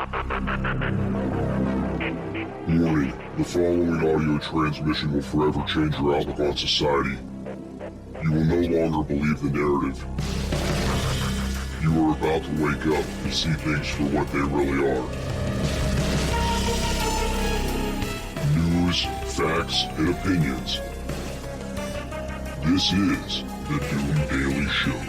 Warning, the following audio transmission will forever change your outlook on society. You will no longer believe the narrative. You are about to wake up and see things for what they really are. News, facts, and opinions. This is the Doom Daily Show.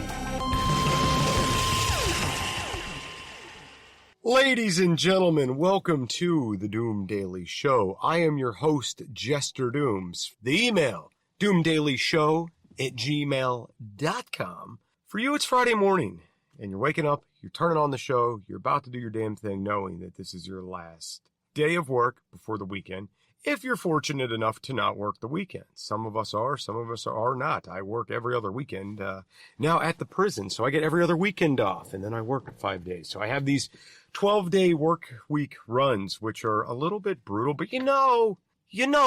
Ladies and gentlemen, welcome to the Doom Daily Show. I am your host, Jester Dooms. The email, doomdailyshow@gmail.com. For you, it's Friday morning, and you're waking up, you're turning on the show, you're about to do your damn thing knowing that this is your last day of work before the weekend, if you're fortunate enough to not work the weekend. Some of us are not. I work every other weekend now at the prison, so I get every other weekend off, and then I work 5 days. So I have these 12-day work week runs, which are a little bit brutal, but you know,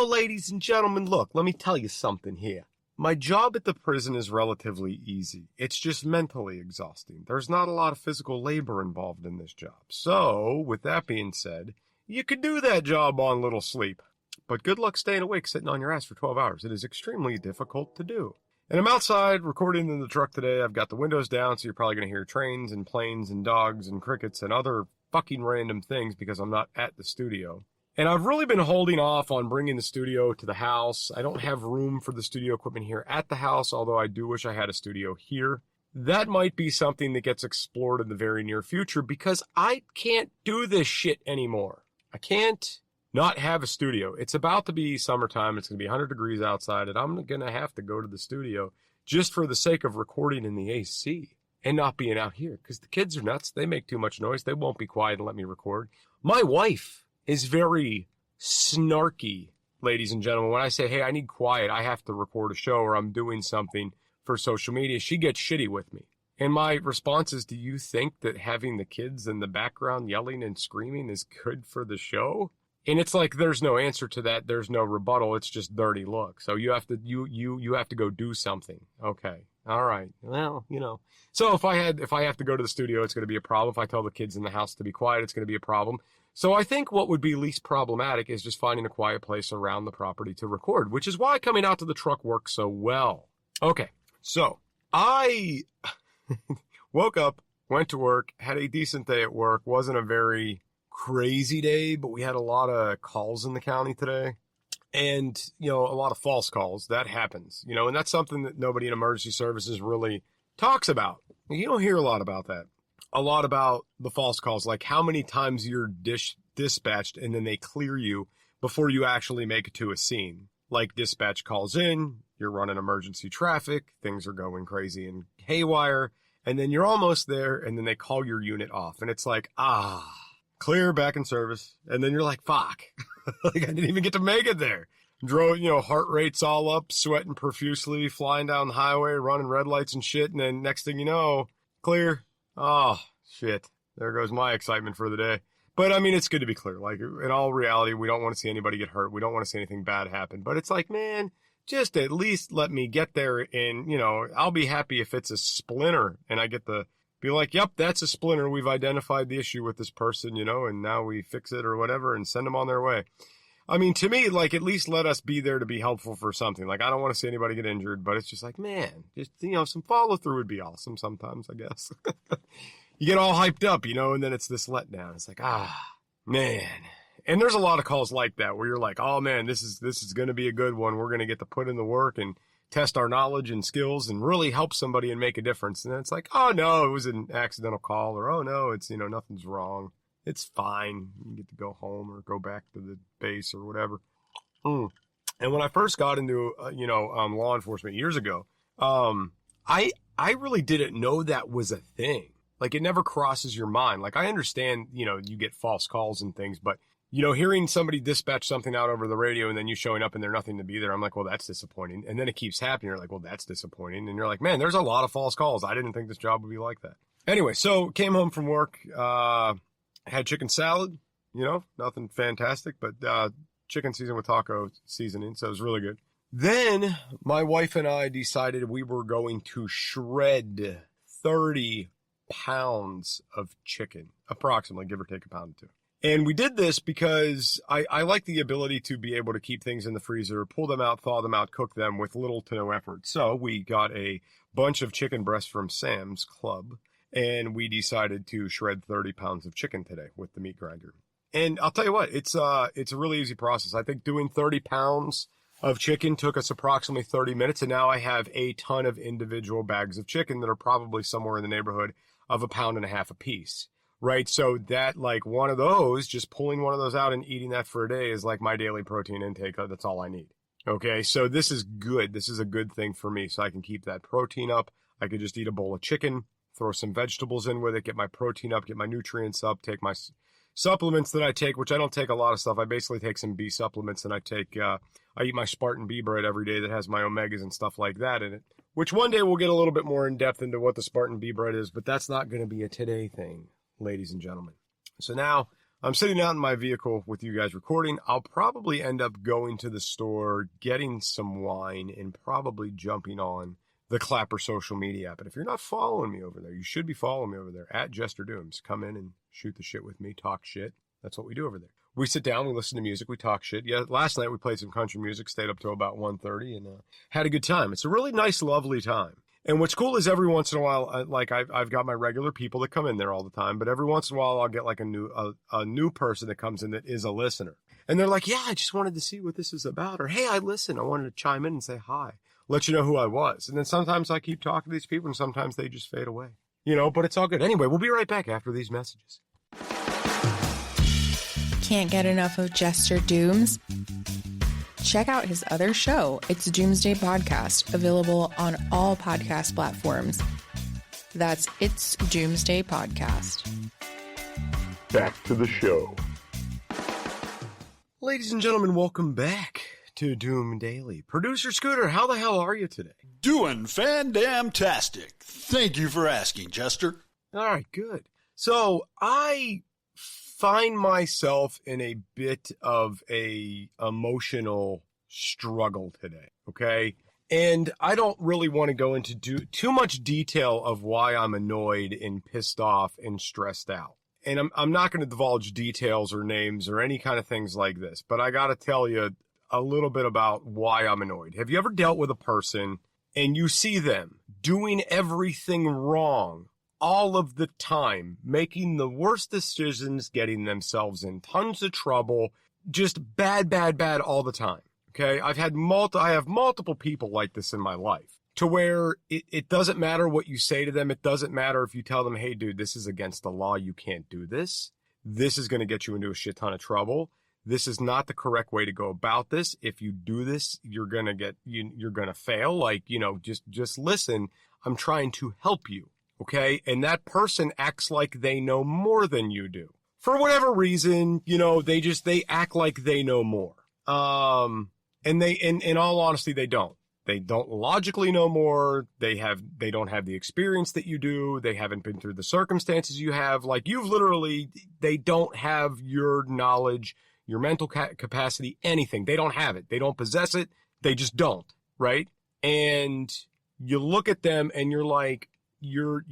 ladies and gentlemen, look, let me tell you something here. My job at the prison is relatively easy. It's just mentally exhausting. There's not a lot of physical labor involved in this job. So, with that being said, you could do that job on little sleep. But good luck staying awake sitting on your ass for 12 hours. It is extremely difficult to do. And I'm outside recording in the truck today. I've got the windows down, so you're probably going to hear trains and planes and dogs and crickets and other fucking random things because I'm not at the studio. And I've really been holding off on bringing the studio to the house. I don't have room for the studio equipment here at the house, although I do wish I had a studio here. That might be something that gets explored in the very near future because I can't do this shit anymore. I can't not have a studio. It's about to be summertime. It's going to be 100 degrees outside, and I'm going to have to go to the studio just for the sake of recording in the AC and not being out here because the kids are nuts. They make too much noise. They won't be quiet and let me record. My wife is very snarky, ladies and gentlemen. When I say, hey, I need quiet, I have to record a show or I'm doing something for social media, she gets shitty with me. And my response is, do you think that having the kids in the background yelling and screaming is good for the show? And it's like there's no answer to that. There's no rebuttal. It's just dirty look. So you have to you have to go do something. Okay. All right. Well, you know. So if I have to go to the studio, it's going to be a problem. If I tell the kids in the house to be quiet, it's going to be a problem. So I think what would be least problematic is just finding a quiet place around the property to record, which is why coming out to the truck works so well. Okay. So I woke up, went to work, had a decent day at work. Wasn't a very crazy day, but we had a lot of calls in the county today and, you know, a lot of false calls. That happens, you know, and that's something that nobody in emergency services really talks about. You don't hear a lot about that. A lot about the false calls, like how many times you're dispatched and then they clear you before you actually make it to a scene. Like dispatch calls in, you're running emergency traffic, things are going crazy and haywire, and then you're almost there and then they call your unit off and it's like, clear, back in service. And then you're like, fuck. Like, I didn't even get to make it there. Drove, you know, heart rate's all up, sweating profusely, flying down the highway, running red lights and shit. And then next thing you know, clear. Oh, shit. There goes my excitement for the day. But, I mean, it's good to be clear. Like, in all reality, we don't want to see anybody get hurt. We don't want to see anything bad happen. But it's like, man, just at least let me get there. And, you know, I'll be happy if it's a splinter and I get the be like, yep, that's a splinter. We've identified the issue with this person, you know, and now we fix it or whatever and send them on their way. I mean, to me, like, at least let us be there to be helpful for something. Like, I don't want to see anybody get injured, but it's just like, man, just, you know, some follow through would be awesome sometimes, I guess. You get all hyped up, you know, and then it's this letdown. It's like, man. And there's a lot of calls like that where you're like, oh man, this is going to be a good one. We're going to get to put in the work and test our knowledge and skills and really help somebody and make a difference. And then it's like, oh no, it was an accidental call, or oh no, it's, you know, nothing's wrong. It's fine. You get to go home or go back to the base or whatever. And when I first got into, law enforcement years ago, I really didn't know that was a thing. Like, it never crosses your mind. Like, I understand, you know, you get false calls and things, but you know, hearing somebody dispatch something out over the radio and then you showing up and there's nothing to be there, I'm like, well, that's disappointing. And then it keeps happening. You're like, well, that's disappointing. And you're like, man, there's a lot of false calls. I didn't think this job would be like that. Anyway, so came home from work, had chicken salad, you know, nothing fantastic, but chicken seasoned with taco seasoning. So it was really good. Then my wife and I decided we were going to shred 30 pounds of chicken, approximately, give or take a pound or two. And we did this because I like the ability to be able to keep things in the freezer, pull them out, thaw them out, cook them with little to no effort. So we got a bunch of chicken breasts from Sam's Club, and we decided to shred 30 pounds of chicken today with the meat grinder. And I'll tell you what, it's a really easy process. I think doing 30 pounds of chicken took us approximately 30 minutes, and now I have a ton of individual bags of chicken that are probably somewhere in the neighborhood of 1.5 pounds a piece. Right, so that, like, one of those, just pulling one of those out and eating that for a day is like my daily protein intake. That's all I need. Okay, so this is good. This is a good thing for me, so I can keep that protein up. I could just eat a bowl of chicken, throw some vegetables in with it, get my protein up, get my nutrients up, take my supplements that I take, which I don't take a lot of stuff. I basically take some B supplements, and I eat my Spartan B bread every day that has my omegas and stuff like that in it, which one day we'll get a little bit more in depth into what the Spartan B bread is, but that's not going to be a today thing, ladies and gentlemen. So now I'm sitting out in my vehicle with you guys recording. I'll probably end up going to the store, getting some wine, and probably jumping on the Clapper social media app. And if you're not following me over there, you should be following me over there at Jester Dooms. Come in and shoot the shit with me, talk shit. That's what we do over there. We sit down, we listen to music, we talk shit. Yeah, last night we played some country music, stayed up till about 1:30, and had a good time. It's a really nice, lovely time. And what's cool is every once in a while, I've got my regular people that come in there all the time, but every once in a while I'll get like a new person that comes in that is a listener. And they're like, yeah, I just wanted to see what this is about. Or, hey, I listen. I wanted to chime in and say hi, let you know who I was. And then sometimes I keep talking to these people and sometimes they just fade away, but it's all good. Anyway, we'll be right back after these messages. Can't get enough of Jester Dooms? Check out his other show, It's Doomsday Podcast, available on all podcast platforms. That's It's Doomsday Podcast. Back to the show. Ladies and gentlemen, welcome back to Doom Daily. Producer Scooter, how the hell are you today? Doing fan-damn-tastic. Thank you for asking, Jester. All right, good. So I find myself in a bit of a emotional struggle today, okay? And I don't really want to go into too much detail of why I'm annoyed and pissed off and stressed out. And I'm not going to divulge details or names or any kind of things like this, but I got to tell you a little bit about why I'm annoyed. Have you ever dealt with a person and you see them doing everything wrong all of the time, making the worst decisions, getting themselves in tons of trouble, just bad all the time? Okay, I have multiple people like this in my life, to where it doesn't matter what you say to them. It doesn't matter if you tell them, hey, dude, this is against the law. You can't do this. This is going to get you into a shit ton of trouble. This is not the correct way to go about this. If you do this, you're going to fail. Just listen. I'm trying to help you. Okay. And that person acts like they know more than you do. For whatever reason, they act like they know more. And in all honesty, they don't. They don't logically know more. They don't have the experience that you do. They haven't been through the circumstances you have. Like, they don't have your knowledge, your mental capacity, anything. They don't have it. They don't possess it. They just don't, right? And you look at them and you're like, you're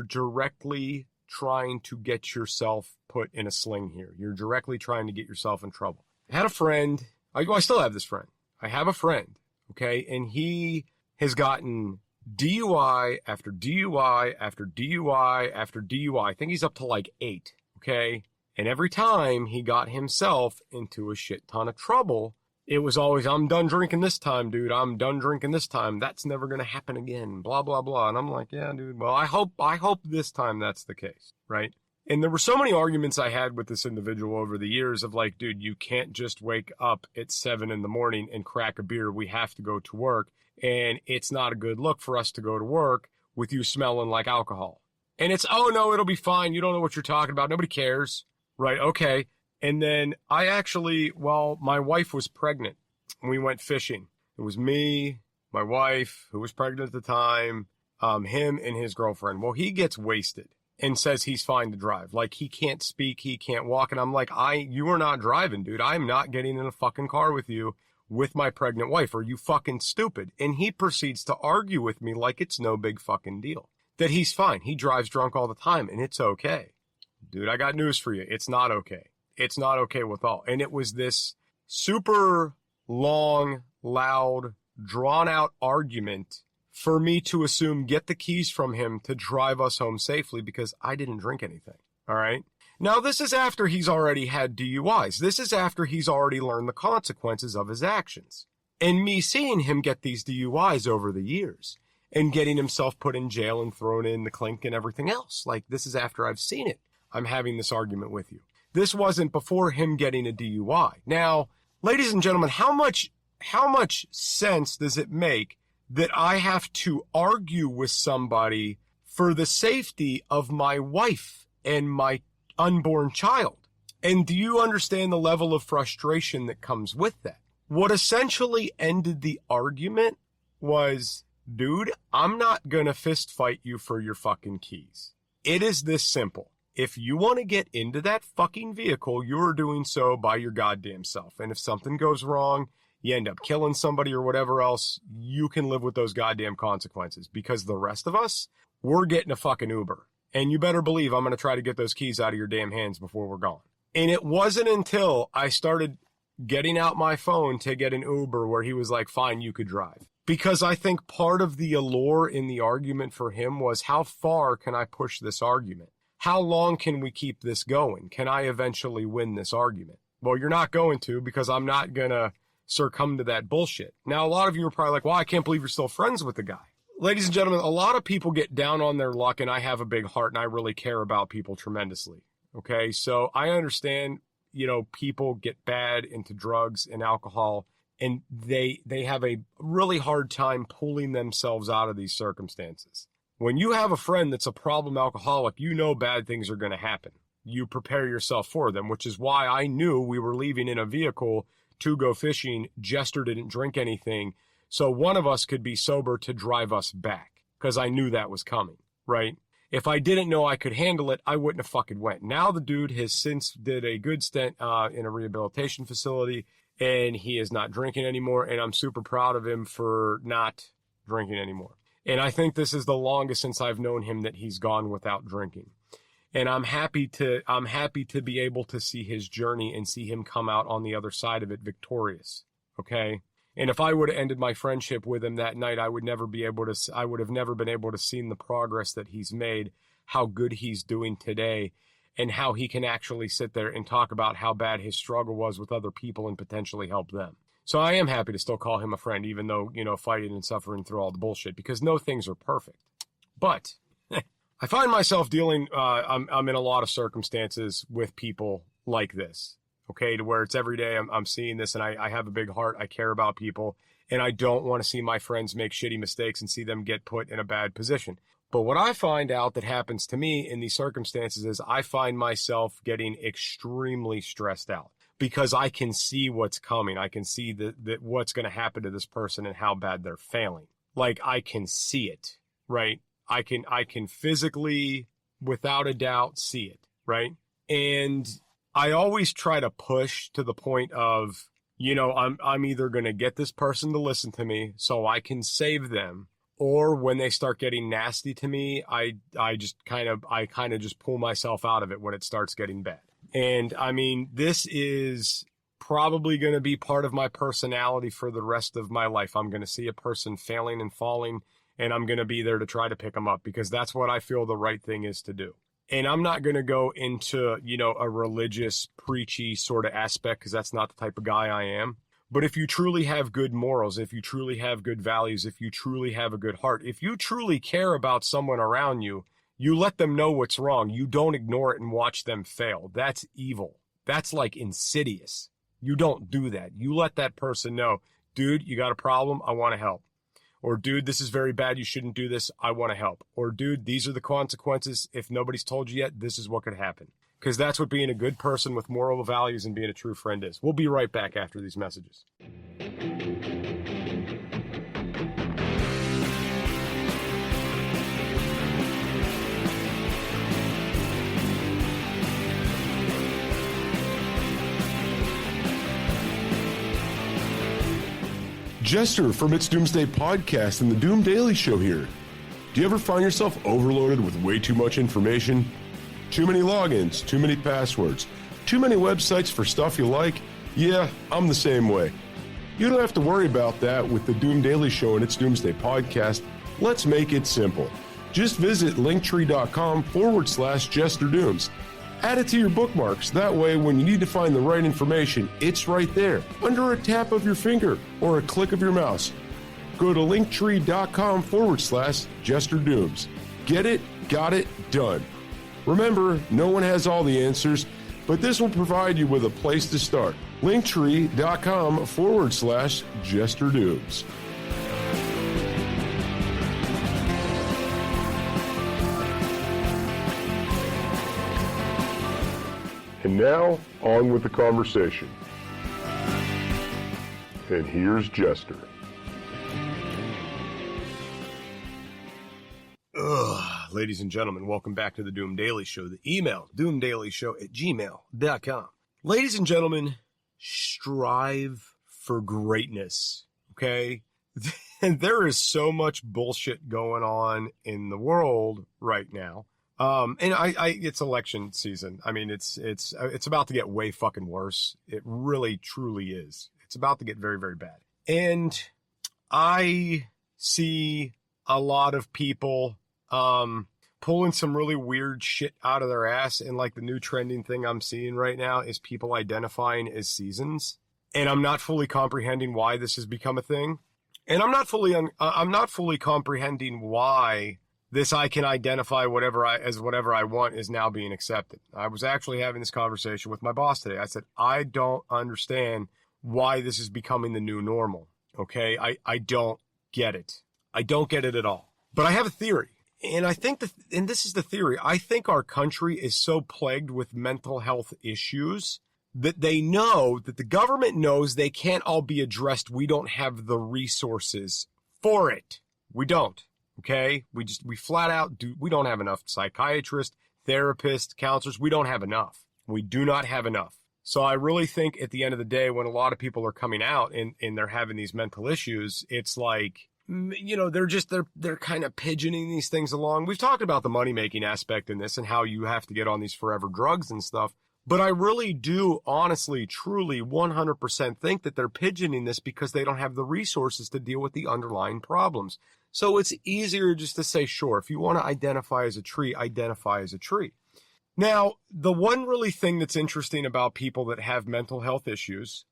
directly trying to get yourself put in a sling here. You're directly trying to get yourself in trouble. I had a friend. I still have this friend. I have a friend, okay? And he has gotten DUI after DUI after DUI after DUI. I think he's up to like 8, okay? And every time he got himself into a shit ton of trouble, it was always, I'm done drinking this time, dude. I'm done drinking this time. That's never going to happen again, blah, blah, blah. And I'm like, yeah, dude, well, I hope this time that's the case, right? And there were so many arguments I had with this individual over the years of like, dude, you can't just wake up at 7 a.m. and crack a beer. We have to go to work. And it's not a good look for us to go to work with you smelling like alcohol. And it's, oh no, it'll be fine. You don't know what you're talking about. Nobody cares. Right. Okay. And then my wife was pregnant and we went fishing. It was me, my wife, who was pregnant at the time, him and his girlfriend. Well, he gets wasted and says he's fine to drive. Like, he can't speak, he can't walk. And I'm like, you are not driving, dude. I'm not getting in a fucking car with you with my pregnant wife. Are you fucking stupid? And he proceeds to argue with me like it's no big fucking deal. that he's fine. He drives drunk all the time, and it's okay. Dude, I got news for you. It's not okay. It's not okay with all. And it was this super long, loud, drawn-out argument for me to assume get the keys from him to drive us home safely because I didn't drink anything, all right? Now, this is after he's already had DUIs. This is after he's already learned the consequences of his actions. And me seeing him get these DUIs over the years and getting himself put in jail and thrown in the clink and everything else. Like, this is after I've seen it. I'm having this argument with you. This wasn't before him getting a DUI. Now, ladies and gentlemen, how much sense does it make that I have to argue with somebody for the safety of my wife and my unborn child? And do you understand the level of frustration that comes with that? What essentially ended the argument was, dude, I'm not gonna fist fight you for your fucking keys. It is this simple. If you want to get into that fucking vehicle, you're doing so by your goddamn self. And if something goes wrong, you end up killing somebody or whatever else, you can live with those goddamn consequences. Because the rest of us, we're getting a fucking Uber. And you better believe I'm going to try to get those keys out of your damn hands before we're gone. And it wasn't until I started getting out my phone to get an Uber where he was like, fine, you could drive. Because I think part of the allure in the argument for him was, how far can I push this argument? How long can we keep this going? Can I eventually win this argument? Well, you're not going to, because I'm not going to succumb to that bullshit. Now, a lot of you are probably like, well, I can't believe you're still friends with the guy. Ladies and gentlemen, a lot of people get down on their luck, and I have a big heart, and I really care about people tremendously. Okay, so I understand, people get bad into drugs and alcohol, and they have a really hard time pulling themselves out of these circumstances. When you have a friend that's a problem alcoholic, bad things are going to happen. You prepare yourself for them, which is why I knew we were leaving in a vehicle to go fishing. Jester didn't drink anything, so one of us could be sober to drive us back, because I knew that was coming, right? If I didn't know I could handle it, I wouldn't have fucking went. Now the dude has since did a good stint in a rehabilitation facility, and he is not drinking anymore, and I'm super proud of him for not drinking anymore. And I think this is the longest since I've known him that he's gone without drinking. And I'm happy to be able to see his journey and see him come out on the other side of it victorious. Okay? And if I would have ended my friendship with him that night, I would have never been able to see the progress that he's made, how good he's doing today, and how he can actually sit there and talk about how bad his struggle was with other people and potentially help them. So I am happy to still call him a friend, even though, fighting and suffering through all the bullshit, because no things are perfect. But I find myself dealing, I'm in a lot of circumstances with people like this, okay, to where it's every day I'm seeing this, and I have a big heart. I care about people, and I don't want to see my friends make shitty mistakes and see them get put in a bad position. But what I find out that happens to me in these circumstances is I find myself getting extremely stressed out. Because I can see what's coming. I can see that what's going to happen to this person and how bad they're failing. Like, I can see it, right? I can physically, without a doubt, see it, right? And I always try to push to the point of, I'm either going to get this person to listen to me so I can save them, or when they start getting nasty to me, I kind of just pull myself out of it when it starts getting bad. And I mean, this is probably going to be part of my personality for the rest of my life. I'm going to see a person failing and falling, and I'm going to be there to try to pick them up, because that's what I feel the right thing is to do. And I'm not going to go into, a religious, preachy sort of aspect, because that's not the type of guy I am. But if you truly have good morals, if you truly have good values, if you truly have a good heart, if you truly care about someone around you, you let them know what's wrong. You don't ignore it and watch them fail. That's evil. That's like insidious. You don't do that. You let that person know, dude, you got a problem. I want to help. Or, dude, this is very bad. You shouldn't do this. I want to help. Or, dude, these are the consequences. If nobody's told you yet, this is what could happen. Because that's what being a good person with moral values and being a true friend is. We'll be right back after these messages. Jester from It's Doomsday Podcast and the Doom Daily Show here. Do you ever find yourself overloaded with way too much information? Too many logins, too many passwords, too many websites for stuff you like? Yeah, I'm the same way. You don't have to worry about that with the Doom Daily Show and its Doomsday Podcast. Let's make it simple. Just visit linkttree.com/JesterDooms. Add it to your bookmarks. That way, when you need to find the right information, it's right there, under a tap of your finger or a click of your mouse. Go to linkttree.com/JesterDooms. Get it, got it, done. Remember, no one has all the answers, but this will provide you with a place to start. linkttree.com/JesterDooms. And now, on with the conversation. And here's Jester. Ladies and gentlemen, welcome back to the Doom Daily Show. The email, doomdailyshow@gmail.com. Ladies and gentlemen, strive for greatness, okay? And there is so much bullshit going on in the world right now. And it's election season. I mean, it's about to get way fucking worse. It really, truly is. It's about to get very, very bad. And I see a lot of people, pulling some really weird shit out of their ass. And like the new trending thing I'm seeing right now is people identifying as seasons. And I'm not fully comprehending why this has become a thing. And I'm not fully comprehending why this I can identify whatever I want is now being accepted. I was actually having this conversation with my boss today. I said, I don't understand why this is becoming the new normal. Okay. I don't get it. I don't get it at all. But I have a theory. And I think and this is the theory. I think our country is so plagued with mental health issues that they know that the government knows they can't all be addressed. We don't have the resources for it. We don't. Okay. We flat out we don't have enough psychiatrists, therapists, counselors. We don't have enough. We do not have enough. So I really think at the end of the day, when a lot of people are coming out and they're having these mental issues, it's like, you know, they're kind of pigeoning these things along. We've talked about the money-making aspect in this and how you have to get on these forever drugs and stuff. But I really do honestly, truly, 100% think that they're pigeoning this because they don't have the resources to deal with the underlying problems. So it's easier just to say, sure, if you want to identify as a tree, identify as a tree. Now, the one really thing that's interesting about people that have mental health issues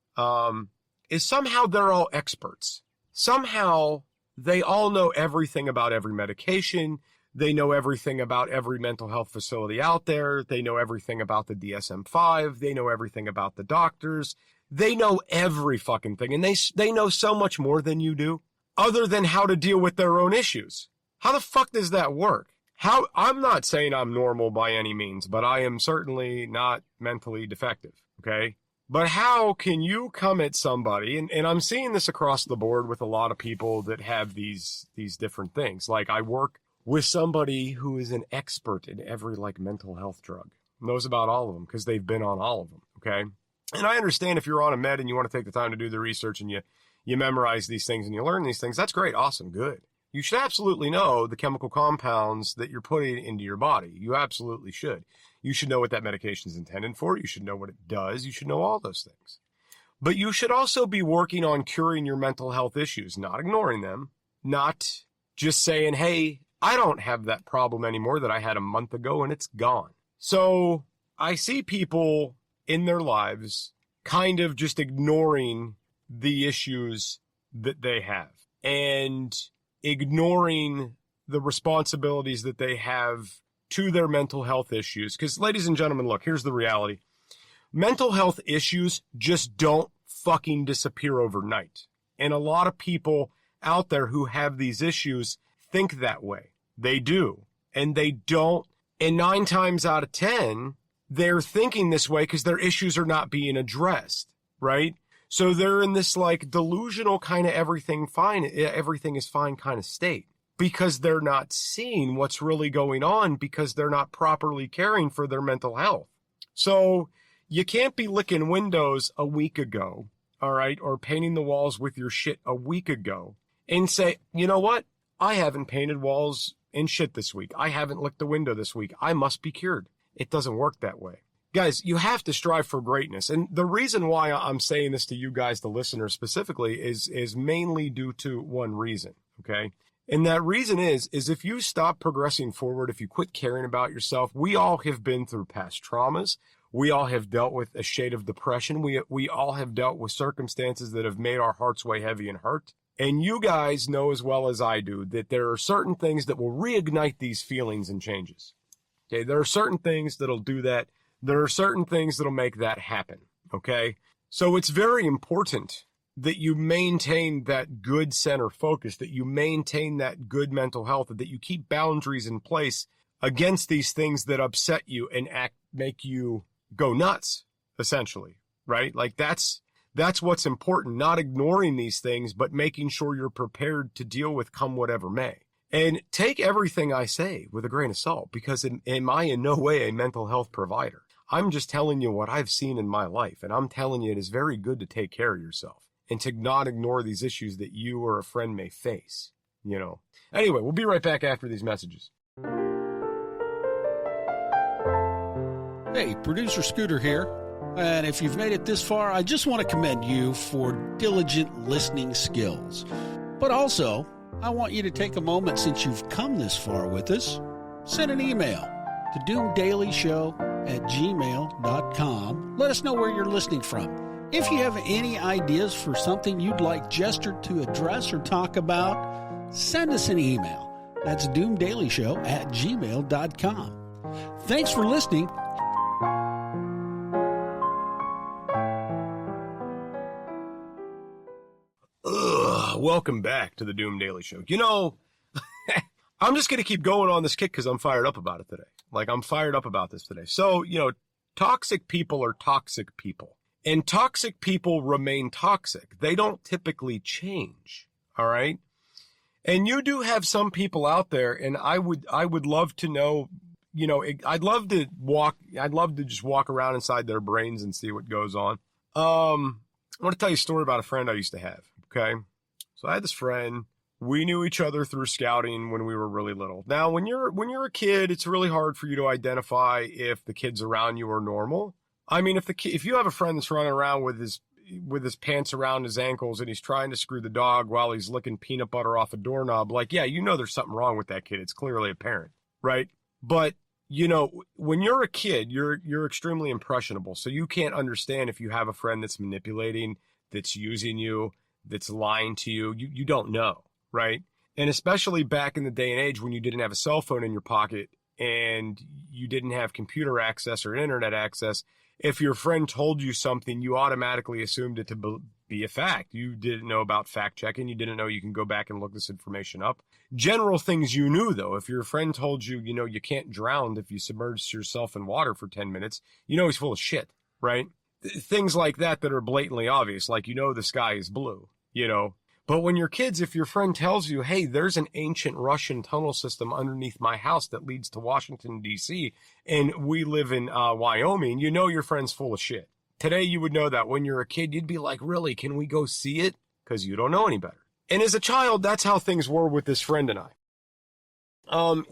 is somehow they're all experts. Somehow they all know everything about every medication. They know everything about every mental health facility out there. They know everything about the DSM-5. They know everything about the doctors. They know every fucking thing. And they know so much more than you do, other than how to deal with their own issues. How the fuck does that work? I'm not saying I'm normal by any means, but I am certainly not mentally defective, okay? But how can you come at somebody, and I'm seeing this across the board with a lot of people that have these different things. Like I work with somebody who is an expert in every mental health drug, knows about all of them because they've been on all of them, okay? And I understand if you're on a med and you want to take the time to do the research and you memorize these things and you learn these things, that's great, awesome, good. You should absolutely know the chemical compounds that you're putting into your body. You absolutely should. You should know what that medication is intended for. You should know what it does. You should know all those things. But you should also be working on curing your mental health issues, not ignoring them, not just saying, hey, I don't have that problem anymore that I had a month ago and it's gone. So I see people in their lives kind of just ignoring the issues that they have and ignoring the responsibilities that they have to their mental health issues. Because, ladies and gentlemen, look, here's the reality. Mental health issues just don't fucking disappear overnight. And a lot of people out there who have these issues think that way. They do. And they don't. And 9 times out of 10, they're thinking this way because their issues are not being addressed, right? So they're in this delusional kind of everything is fine kind of state because they're not seeing what's really going on because they're not properly caring for their mental health. So you can't be licking windows a week ago, all right, or painting the walls with your shit a week ago and say, you know what? I haven't painted walls in shit this week. I haven't licked the window this week. I must be cured. It doesn't work that way. Guys, you have to strive for greatness. And the reason why I'm saying this to you guys, the listeners specifically, is mainly due to one reason, okay? And that reason is if you stop progressing forward, if you quit caring about yourself, we all have been through past traumas. We all have dealt with a shade of depression. We all have dealt with circumstances that have made our hearts weigh heavy and hurt. And you guys know as well as I do that there are certain things that will reignite these feelings and changes. Okay, there are certain things that'll do that. There are certain things that'll make that happen, okay? So it's very important that you maintain that good center focus, that you maintain that good mental health, that you keep boundaries in place against these things that upset you and make you go nuts, essentially, right? Like that's what's important, not ignoring these things, but making sure you're prepared to deal with come whatever may. And take everything I say with a grain of salt, because am I in no way a mental health provider? I'm just telling you what I've seen in my life, and I'm telling you it is very good to take care of yourself and to not ignore these issues that you or a friend may face, you know. Anyway, we'll be right back after these messages. Hey, producer Scooter here. And if you've made it this far, I just want to commend you for diligent listening skills. But also, I want you to take a moment, since you've come this far with us, send an email to doomdailyshow@gmail.com. Let us know where you're listening from. If you have any ideas for something you'd like Jester to address or talk about, send us an email. That's doomdailyshow@gmail.com. Thanks for listening. Welcome back to the Doom Daily Show. You know, I'm just going to keep going on this kick because I'm fired up about it today. Like, I'm fired up about this today. So, you know, toxic people are toxic people. And toxic people remain toxic. They don't typically change, all right? And you do have some people out there, and I would love to know, you know, I'd love to just walk around inside their brains and see what goes on. I want to tell you a story about a friend I used to have, okay? So I had this friend. We knew each other through scouting when we were really little. Now, when you're a kid, it's really hard for you to identify if the kids around you are normal. I mean, if you have a friend that's running around with his pants around his ankles and he's trying to screw the dog while he's licking peanut butter off a doorknob, like, yeah, you know there's something wrong with that kid. It's clearly apparent, right? But, you know, when you're a kid, you're extremely impressionable. So you can't understand if you have a friend that's manipulating, that's using you, that's lying to you. You don't know, right? And especially back in the day and age when you didn't have a cell phone in your pocket and you didn't have computer access or internet access, if your friend told you something, you automatically assumed it to be a fact. You didn't know about fact checking. You didn't know you can go back and look this information up. General things you knew, though. If your friend told you, you know, you can't drown if you submerge yourself in water for 10 minutes, you know he's full of shit, right? Things like that are blatantly obvious, like, you know, the sky is blue, you know. But when you're kids, if your friend tells you, hey, there's an ancient Russian tunnel system underneath my house that leads to Washington, D.C., and we live in Wyoming, you know your friend's full of shit. Today, you would know that. When you're a kid, you'd be like, really, can we go see it? Because you don't know any better. And as a child, that's how things were with this friend and I.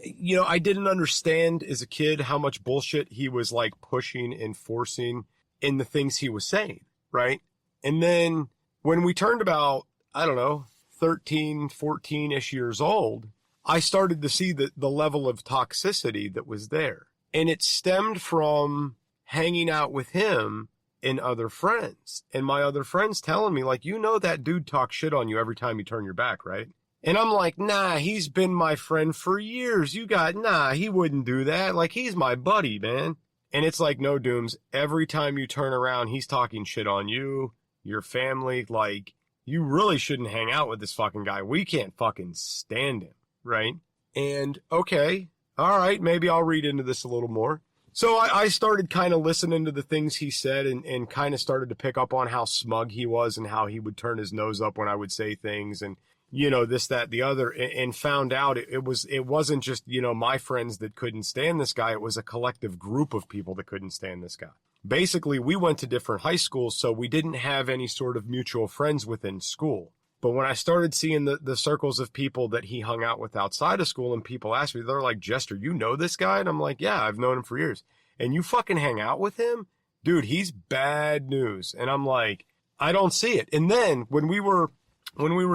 You know, I didn't understand as a kid how much bullshit he was like pushing and forcing in the things he was saying, right? And then when we turned about, I don't know, 13, 14-ish years old, I started to see the level of toxicity that was there. And it stemmed from hanging out with him and other friends. And my other friends telling me, like, you know that dude talks shit on you every time you turn your back, right? And I'm like, nah, he's been my friend for years. Nah, he wouldn't do that. Like, he's my buddy, man. And it's like, no, Dooms, every time you turn around, he's talking shit on you, your family. Like, you really shouldn't hang out with this fucking guy. We can't fucking stand him, right? And, okay, all right, maybe I'll read into this a little more. So I started kind of listening to the things he said and kind of started to pick up on how smug he was and how he would turn his nose up when I would say things and, you know, this, that, the other, and found out it wasn't just, you know, my friends that couldn't stand this guy. It was a collective group of people that couldn't stand this guy. Basically, we went to different high schools, so we didn't have any sort of mutual friends within school. But when I started seeing the circles of people that he hung out with outside of school, and people asked me, they're like, Jester, you know this guy? And I'm like, yeah, I've known him for years. And you fucking hang out with him? Dude, he's bad news. And I'm like, I don't see it. And then when we were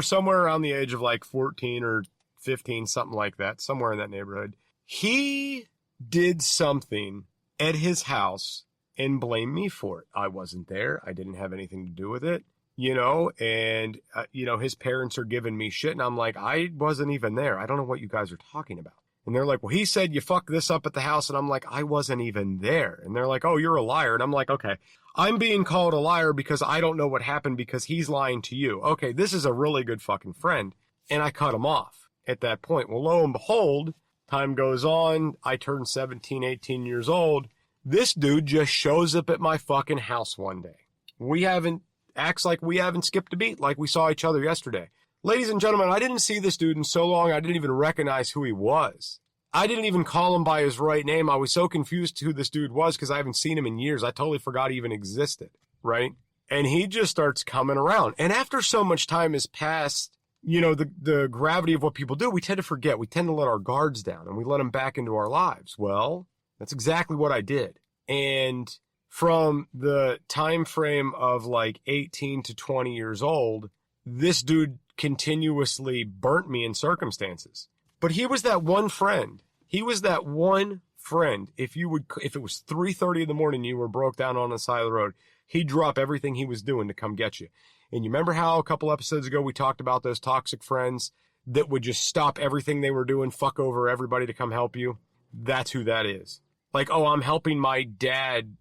somewhere around the age of like 14 or 15, something like that, somewhere in that neighborhood, he did something at his house and blamed me for it. I wasn't there. I didn't have anything to do with it, and, his parents are giving me shit. And I'm like, I wasn't even there. I don't know what you guys are talking about. And they're like, well, he said you fucked this up at the house. And I'm like, I wasn't even there. And they're like, oh, you're a liar. And I'm like, okay, I'm being called a liar because I don't know what happened because he's lying to you. Okay, this is a really good fucking friend. And I cut him off at that point. Well, lo and behold, time goes on. I turn 17, 18 years old. This dude just shows up at my fucking house one day. Acts like we haven't skipped a beat, like we saw each other yesterday. Ladies and gentlemen, I didn't see this dude in so long, I didn't even recognize who he was. I didn't even call him by his right name. I was so confused who this dude was because I haven't seen him in years. I totally forgot he even existed, right? And he just starts coming around. And after so much time has passed, the gravity of what people do, we tend to forget. We tend to let our guards down and we let them back into our lives. Well, that's exactly what I did. And from the time frame of like 18 to 20 years old, this dude continuously burnt me in circumstances. But he was that one friend. If it was 3:30 in the morning, you were broke down on the side of the road, he'd drop everything he was doing to come get you. And you remember how a couple episodes ago we talked about those toxic friends that would just stop everything they were doing, fuck over everybody to come help you? That's who that is. Like, oh, I'm helping my dad,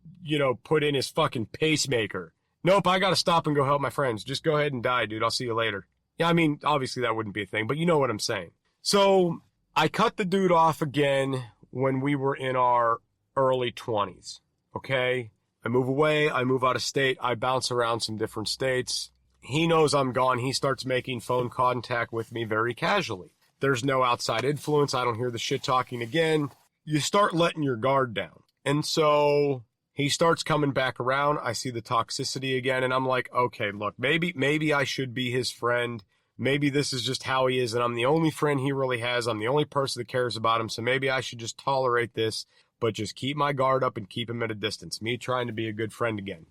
put in his fucking pacemaker. Nope, I gotta stop and go help my friends. Just go ahead and die, dude. I'll see you later. Yeah, I mean, obviously that wouldn't be a thing, but you know what I'm saying. So I cut the dude off again when we were in our early 20s, okay? I move away, I move out of state, I bounce around some different states. He knows I'm gone. He starts making phone contact with me very casually. There's no outside influence. I don't hear the shit talking again. You start letting your guard down. And so he starts coming back around. I see the toxicity again, and I'm like, okay, look, maybe I should be his friend. Maybe this is just how he is, and I'm the only friend he really has. I'm the only person that cares about him, so maybe I should just tolerate this, but just keep my guard up and keep him at a distance. Me trying to be a good friend again,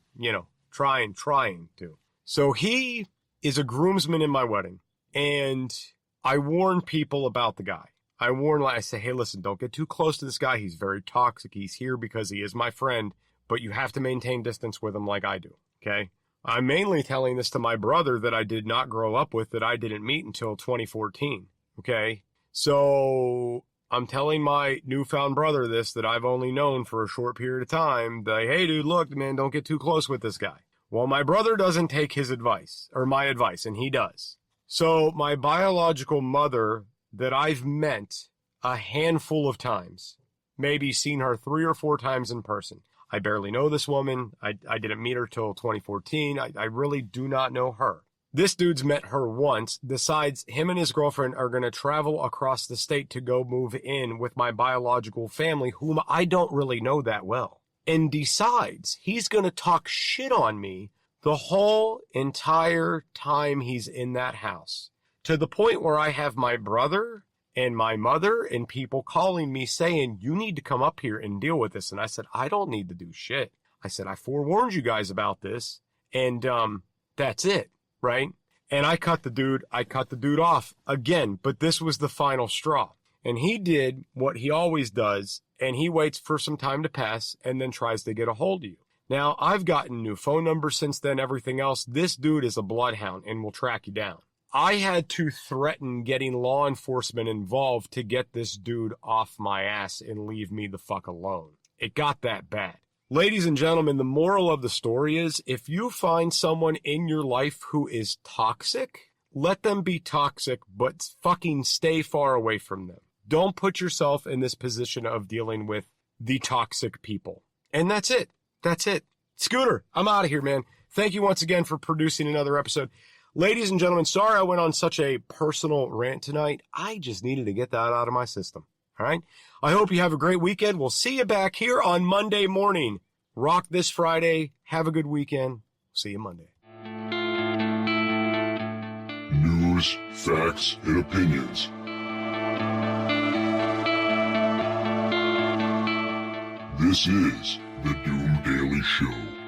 trying to. So he is a groomsman in my wedding, and I warn people about the guy. I say, hey, listen, don't get too close to this guy. He's very toxic. He's here because he is my friend, but you have to maintain distance with him like I do, okay? I'm mainly telling this to my brother that I did not grow up with, that I didn't meet until 2014, okay? So I'm telling my newfound brother this, that I've only known for a short period of time, that, hey, dude, look, man, don't get too close with this guy. Well, my brother doesn't take his advice, or my advice, and he does. So my biological mother that I've met a handful of times, maybe seen her 3 or 4 times in person. I barely know this woman. I didn't meet her till 2014. I really do not know her. This dude's met her once. Besides, him and his girlfriend are going to travel across the state to go move in with my biological family, whom I don't really know that well. And besides, he's going to talk shit on me the whole entire time he's in that house. To the point where I have my brother and my mother and people calling me saying, you need to come up here and deal with this. And I said, I don't need to do shit. I said, I forewarned you guys about this. And that's it, right? And I cut the dude off again, but this was the final straw. And he did what he always does, and he waits for some time to pass and then tries to get a hold of you. Now, I've gotten new phone numbers since then, everything else. This dude is a bloodhound and will track you down. I had to threaten getting law enforcement involved to get this dude off my ass and leave me the fuck alone. It got that bad. Ladies and gentlemen, the moral of the story is, if you find someone in your life who is toxic, let them be toxic, but fucking stay far away from them. Don't put yourself in this position of dealing with the toxic people. And that's it. That's it. Scooter, I'm out of here, man. Thank you once again for producing another episode. Ladies and gentlemen, sorry I went on such a personal rant tonight. I just needed to get that out of my system. All right? I hope you have a great weekend. We'll see you back here on Monday morning. Rock this Friday. Have a good weekend. See you Monday. News, facts, and opinions. This is the Doom Daily Show.